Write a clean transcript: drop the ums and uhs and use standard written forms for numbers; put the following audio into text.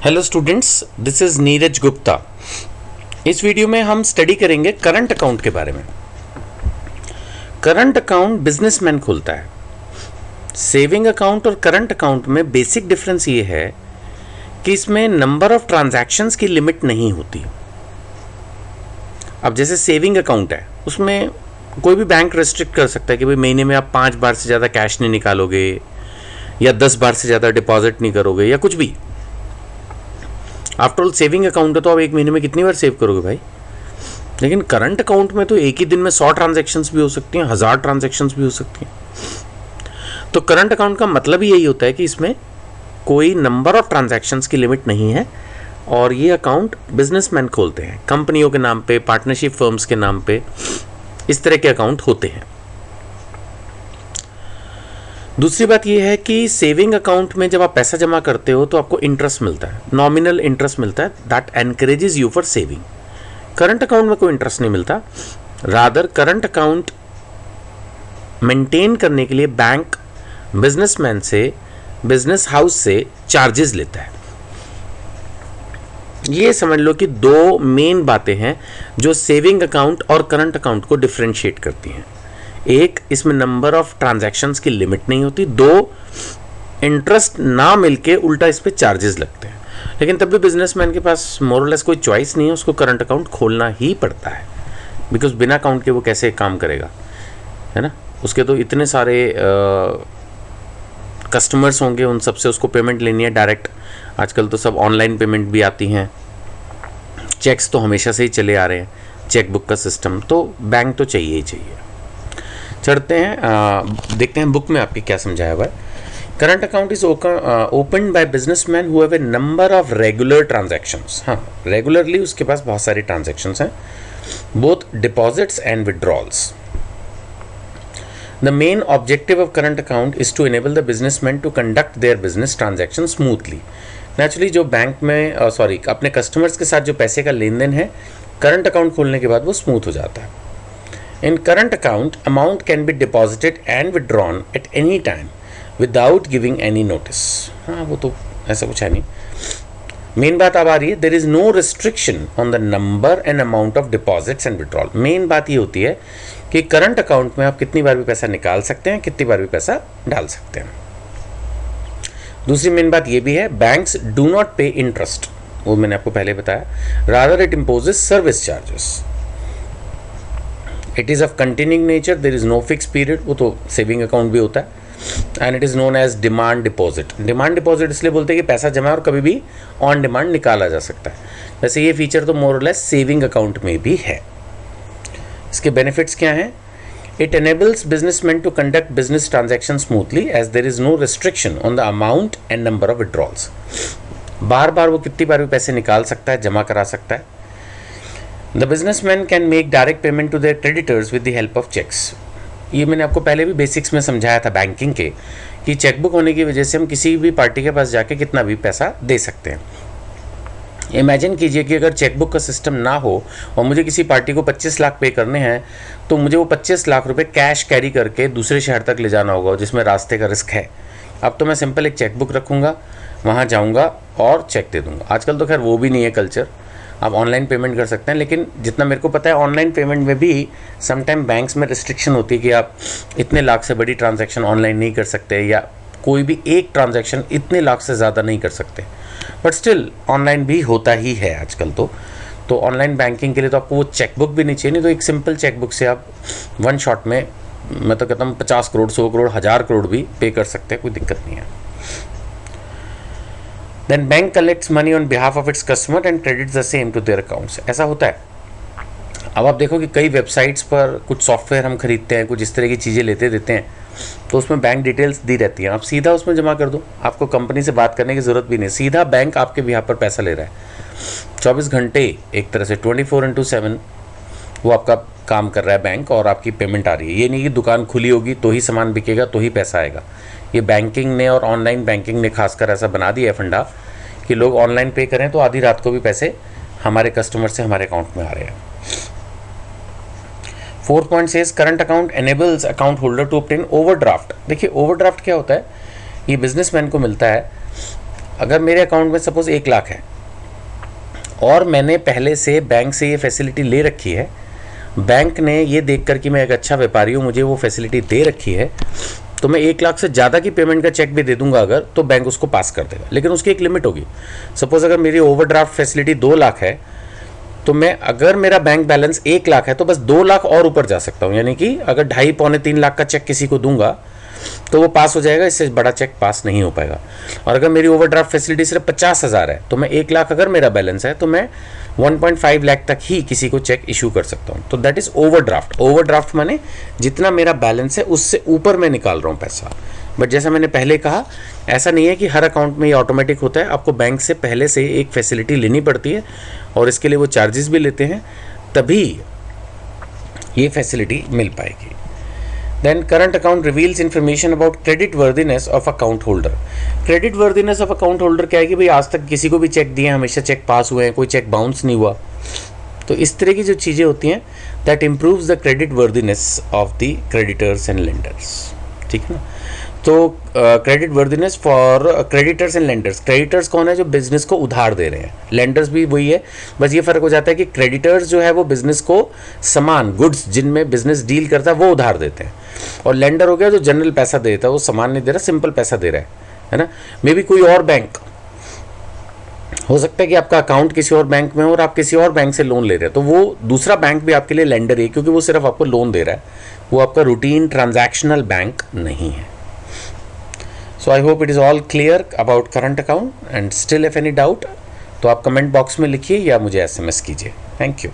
Hello students, this is Neeraj Gupta. इस video में हम स्टडी करेंगे करंट अकाउंट के बारे में। करंट अकाउंट बिजनेसमैन खोलता है। सेविंग अकाउंट और करंट अकाउंट में बेसिक डिफरेंस ये है कि इसमें नंबर ऑफ ट्रांजैक्शंस की लिमिट नहीं होती। अब जैसे सेविंग अकाउंट है, उसमें कोई भी बैंक रेस्ट्रिक्ट कर सकता है कि भाई महीने में आप 5 बार से ज़्यादा कैश नहीं निकालोगे या 10 बार से ज़्यादा डिपॉजिट नहीं करोगे या कुछ भी। आफ्टर ऑल सेविंग अकाउंट है तो आप एक महीने में कितनी बार सेव करोगे भाई। लेकिन करंट अकाउंट में तो एक ही दिन में 100 ट्रांजैक्शंस भी हो सकती हैं, 1000 ट्रांजैक्शंस भी हो सकती हैं। तो करंट अकाउंट का मतलब ही यही होता है कि इसमें कोई नंबर ऑफ ट्रांजैक्शंस की लिमिट नहीं है और ये अकाउंट बिजनेसमैन खोलते हैं। कंपनियों के नाम पे, पार्टनरशिप फर्म्स के नाम पे इस तरह के अकाउंट होते हैं। दूसरी बात यह है कि सेविंग अकाउंट में जब आप पैसा जमा करते हो तो आपको इंटरेस्ट मिलता है, नॉमिनल इंटरेस्ट मिलता है, that encourages you for saving. Current account में कोई इंटरेस्ट नहीं मिलता। रादर करंट अकाउंट मेंटेन करने के लिए बैंक बिजनेसमैन से, बिजनेस हाउस से चार्जेस लेता है। ये समझ लो कि दो मेन बातें हैं जो सेविंग अकाउंट और करंट अकाउंट को डिफरेंशिएट करती हैं। एक, इसमें नंबर ऑफ ट्रांजैक्शंस की लिमिट नहीं होती। दो, इंटरेस्ट ना मिलके उल्टा इस पे चार्जेस लगते हैं। लेकिन तब भी बिजनेसमैन के पास मोर और लेस कोई चॉइस नहीं है, उसको करंट अकाउंट खोलना ही पड़ता है, बिकॉज बिना अकाउंट के वो कैसे काम करेगा, है ना। उसके तो इतने सारे कस्टमर्स होंगे, उन सबसे उसको पेमेंट लेनी है डायरेक्ट। आजकल तो सब ऑनलाइन पेमेंट भी आती हैं। चेक्स तो हमेशा से ही चले आ रहे हैं, चेक बुक का सिस्टम, तो बैंक तो चाहिए ही चाहिए। चढ़ते हैं, देखते हैं बुक में आपकी क्या समझाया हुआ है। Current account is open by businessman who have a number of regular transactions. हाँ, रेगुलरली उसके पास बहुत सारी ट्रांजैक्शंस हैं, both deposits and withdrawals. The main objective of current account is to enable the businessman to conduct their business transaction smoothly. Naturally जो bank में अपने customers के साथ जो पैसे का लेन देन है, करंट अकाउंट खोलने के बाद वो स्मूथ हो जाता है। In current account, amount can be deposited and withdrawn at any time without giving any notice. हाँ, वो तो ऐसा कुछ है नहीं। मेन बात अब आ रही है, there is no restriction on the number and amount of deposits and withdrawal. Main बात ये होती है कि करंट अकाउंट में आप कितनी बार भी पैसा निकाल सकते हैं, कितनी बार भी पैसा डाल सकते हैं। दूसरी मेन बात ये भी है, banks do not pay interest, वो मैंने आपको पहले बताया। Rather it imposes service charges. It is of continuing nature, there is no fix period, वो तो सेविंग अकाउंट भी होता है। And it is known as demand deposit. Demand deposit इसलिए बोलते हैं कि पैसा जमा और कभी भी ऑन डिमांड निकाला जा सकता है। वैसे ये फीचर तो मोर और लेस सेविंग अकाउंट में भी है। इसके बेनिफिट्स क्या हैं? It enables businessman to conduct business transaction smoothly as there is no restriction on the amount and number of withdrawals. बार बार वो कितनी बार भी पैसे निकाल सकता है, जमा करा सकता है। The businessman can make direct payment to their creditors with the help of checks. ये मैंने आपको पहले भी बेसिक्स में समझाया था बैंकिंग के, कि चेकबुक होने की वजह से हम किसी भी पार्टी के पास जाके कितना भी पैसा दे सकते हैं। इमेजिन कीजिए कि अगर चेकबुक का सिस्टम ना हो और मुझे किसी पार्टी को 25 लाख पे करने हैं, तो मुझे वो 25 लाख रुपए कैश कैरी करके दूसरे शहर तक ले जाना होगा, जिसमें रास्ते का रिस्क है। अब तो मैं सिंपल एक चेकबुक रखूँगा, वहाँ जाऊँगा और चेक दे दूँगा। आजकल तो खैर वो भी नहीं है कल्चर, आप ऑनलाइन पेमेंट कर सकते हैं। लेकिन जितना मेरे को पता है, ऑनलाइन पेमेंट में भी समटाइम बैंक्स में रिस्ट्रिक्शन होती है कि आप इतने लाख से बड़ी ट्रांजैक्शन ऑनलाइन नहीं कर सकते, या कोई भी एक ट्रांजैक्शन इतने लाख से ज़्यादा नहीं कर सकते। बट स्टिल ऑनलाइन भी होता ही है आजकल। तो ऑनलाइन बैंकिंग के लिए तो आपको वो चेकबुक भी नहीं चाहिए, नहीं तो एक सिंपल चेकबुक से आप वन शॉट में, मैं तो कहता हूँ 50 करोड़, 100 करोड़, 1000 करोड़ भी पे कर सकते हैं, कोई दिक्कत नहीं है। Then bank collects money on behalf of its customer and credits the same to their accounts. ऐसा होता है। अब आप देखो कि कई वेबसाइट्स पर कुछ सॉफ्टवेयर हम खरीदते हैं, कुछ इस तरह की चीज़ें लेते देते हैं, तो उसमें बैंक डिटेल्स दी रहती हैं। आप सीधा उसमें जमा कर दो, आपको कंपनी से बात करने की ज़रूरत भी नहीं, सीधा बैंक आपके बिहाफ पर पैसा ले रहा है। 24 घंटे एक तरह से 24/7 वो आपका काम कर रहा है बैंक, और आपकी पेमेंट आ रही है। ये नहीं कि दुकान खुली होगी तो ही सामान बिकेगा, तो ही पैसा आएगा। ये बैंकिंग ने और ऑनलाइन बैंकिंग ने खासकर ऐसा बना दिया है फंडा कि लोग ऑनलाइन पे करें तो आधी रात को भी पैसे हमारे कस्टमर से हमारे अकाउंट में आ रहे हैं। 4th point says current account enables account holder to obtain overdraft. देखिए ओवरड्राफ्ट क्या होता है, ये बिजनेसमैन को मिलता है अगर मेरे अकाउंट में सपोज 1 लाख है और मैंने पहले से बैंक से ये फैसिलिटी ले रखी है, बैंक ने ये देख कर कि मैं एक अच्छा व्यापारी हूँ, मुझे वो फैसिलिटी दे रखी है, तो मैं 1 लाख से ज़्यादा की पेमेंट का चेक भी दे दूंगा अगर, तो बैंक उसको पास कर देगा। लेकिन उसकी एक लिमिट होगी। सपोज अगर मेरी ओवरड्राफ्ट फैसिलिटी 2 लाख है, तो मैं अगर मेरा बैंक बैलेंस 1 लाख है तो बस 2 लाख और ऊपर जा सकता हूँ। यानी कि अगर 2.5 पौने 3 लाख का चेक किसी को दूंगा तो वो पास हो जाएगा, इससे बड़ा चेक पास नहीं हो पाएगा। और अगर मेरी ओवरड्राफ्ट फैसिलिटी सिर्फ 50,000 है, तो मैं 1 लाख अगर मेरा बैलेंस है तो मैं 1.5 लाख तक ही किसी को चेक इशू कर सकता हूँ। तो दैट इज ओवरड्राफ्ट। ओवरड्राफ्ट माने जितना मेरा बैलेंस है उससे ऊपर मैं निकाल रहा हूँ पैसा। बट जैसा मैंने पहले कहा, ऐसा नहीं है कि हर अकाउंट में ये ऑटोमेटिक होता है। आपको बैंक से पहले से एक फैसिलिटी लेनी पड़ती है और इसके लिए वो चार्जेस भी लेते हैं, तभी ये फैसिलिटी मिल पाएगी। Then current account reveals information about credit worthiness of account holder. Credit worthiness of account holder क्या है कि भाई आज तक किसी को भी चेक दिए, हमेशा चेक पास हुए हैं, कोई चेक बाउंस नहीं हुआ। तो इस तरह की जो चीज़ें होती हैं, that improves the credit worthiness of the creditors and lenders. ठीक है ना। तो credit worthiness for creditors and lenders. Creditors कौन है? जो बिजनेस को उधार दे रहे हैं। लेंडर्स भी वही है, बस ये फ़र्क हो जाता है कि क्रेडिटर्स जो है वो बिजनेस को सामान, गुड्स जिनमें बिजनेस डील करता है वो उधार देते हैं, और लेंडर हो गया जो जनरल पैसा देता है, वो सामान नहीं दे रहा, सिंपल पैसा दे रहा है ना। मे बी कोई और बैंक हो सकता है कि आपका अकाउंट किसी और बैंक में हो और आप किसी और बैंक से लोन ले रहे हैं, तो वो दूसरा बैंक भी आपके लिए लेंडर है, क्योंकि वो सिर्फ आपको लोन दे रहा है, वो आपका रूटीन ट्रांजैक्शनल बैंक नहीं है। So I hope it is all clear about current account, and still if any doubt तो आप कमेंट बॉक्स में लिखिए या मुझे SMS कीजिए। Thank you.